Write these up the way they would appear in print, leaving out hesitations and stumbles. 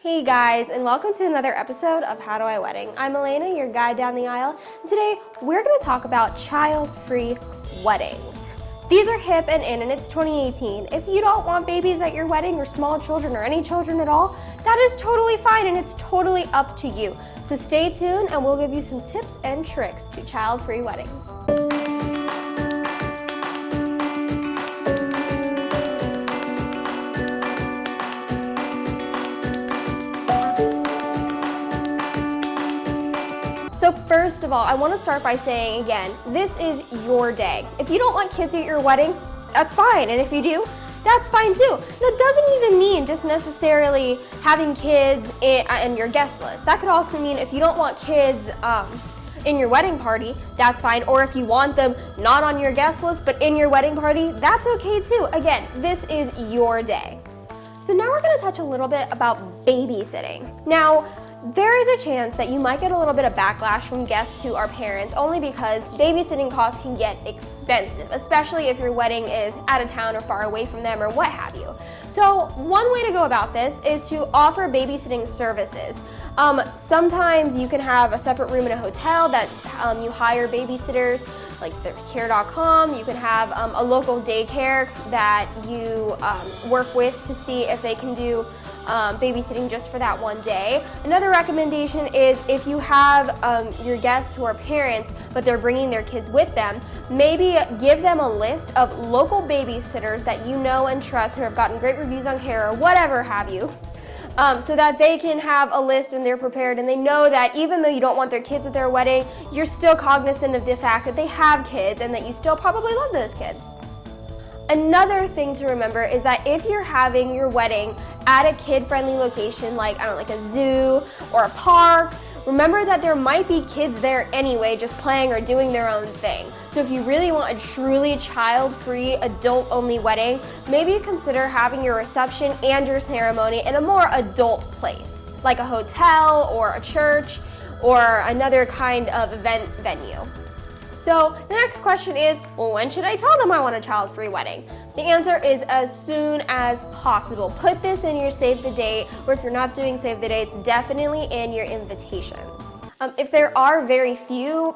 Hey guys, and welcome to another episode of How Do I Wedding. I'm Elena, your guide down the aisle, and today we're going to talk about child-free weddings. These are hip and in, and it's 2018. If you don't want babies at your wedding or small children or any children at all, that is totally fine and it's totally up to you. So stay tuned and we'll give you some tips and tricks to child-free weddings. So first of all, I want to start by saying again, this is your day. If you don't want kids at your wedding, that's fine. And if you do, that's fine too. That doesn't even mean just necessarily having kids in your guest list. That could also mean if you don't want kids in your wedding party, that's fine. Or if you want them not on your guest list, but in your wedding party, that's okay too. Again, this is your day. So now we're going to touch a little bit about babysitting. Now, there is a chance that you might get a little bit of backlash from guests who are parents only because babysitting costs can get expensive, especially if your wedding is out of town or far away from them or what have you. So one way to go about this is to offer babysitting services. Sometimes you can have a separate room in a hotel that you hire babysitters, like there's care.com. You can have a local daycare that you work with to see if they can do babysitting just for that one day. Another recommendation is if you have your guests who are parents but they're bringing their kids with them, maybe give them a list of local babysitters that you know and trust who have gotten great reviews on Care or whatever have you, so that they can have a list and they're prepared and they know that even though you don't want their kids at their wedding, you're still cognizant of the fact that they have kids and that you still probably love those kids. Another thing to remember is that if you're having your wedding at a kid-friendly location like, like a zoo or a park, remember that there might be kids there anyway just playing or doing their own thing. So if you really want a truly child-free, adult-only wedding, maybe consider having your reception and your ceremony in a more adult place, like a hotel or a church or another kind of event venue. So the next question is, well, when should I tell them I want a child-free wedding? The answer is as soon as possible. Put this in your save the date, or if you're not doing save the dates, definitely in your invitations. If there are very few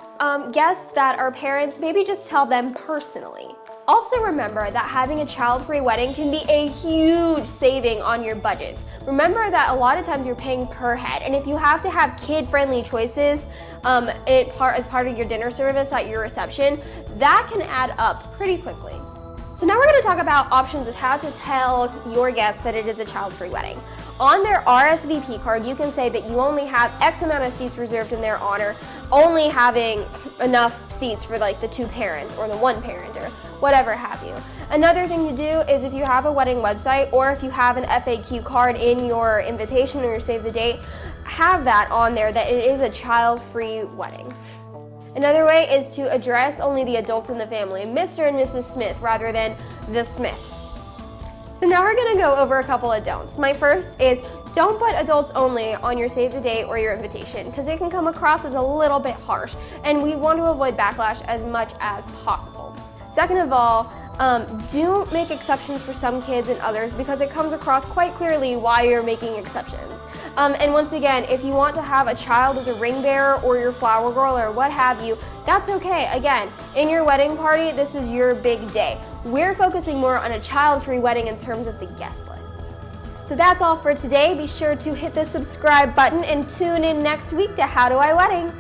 guests that are parents, maybe just tell them personally. Also remember that having a child-free wedding can be a huge saving on your budget. Remember that a lot of times you're paying per head, and if you have to have kid-friendly choices as part of your dinner service at your reception, that can add up pretty quickly. So now we're going to talk about options of how to tell your guests that it is a child-free wedding. On their RSVP card, you can say that you only have X amount of seats reserved in their honor, only having enough seats for like the two parents or the one parent or whatever have you. Another thing to do is if you have a wedding website or if you have an FAQ card in your invitation or your save the date, have that on there that it is a child-free wedding. Another way is to address only the adults in the family, Mr. and Mrs. Smith, rather than the Smiths. So now we're going to go over a couple of don'ts. My first is don't put adults only on your save the date or your invitation because it can come across as a little bit harsh and we want to avoid backlash as much as possible. Second of all, do make exceptions for some kids and others because it comes across quite clearly why you're making exceptions. And once again, if you want to have a child as a ring bearer or your flower girl or what have you, that's okay. Again, in your wedding party, this is your big day. We're focusing more on a child-free wedding in terms of the guest list. So that's all for today. Be sure to hit the subscribe button and tune in next week to How Do I Wedding.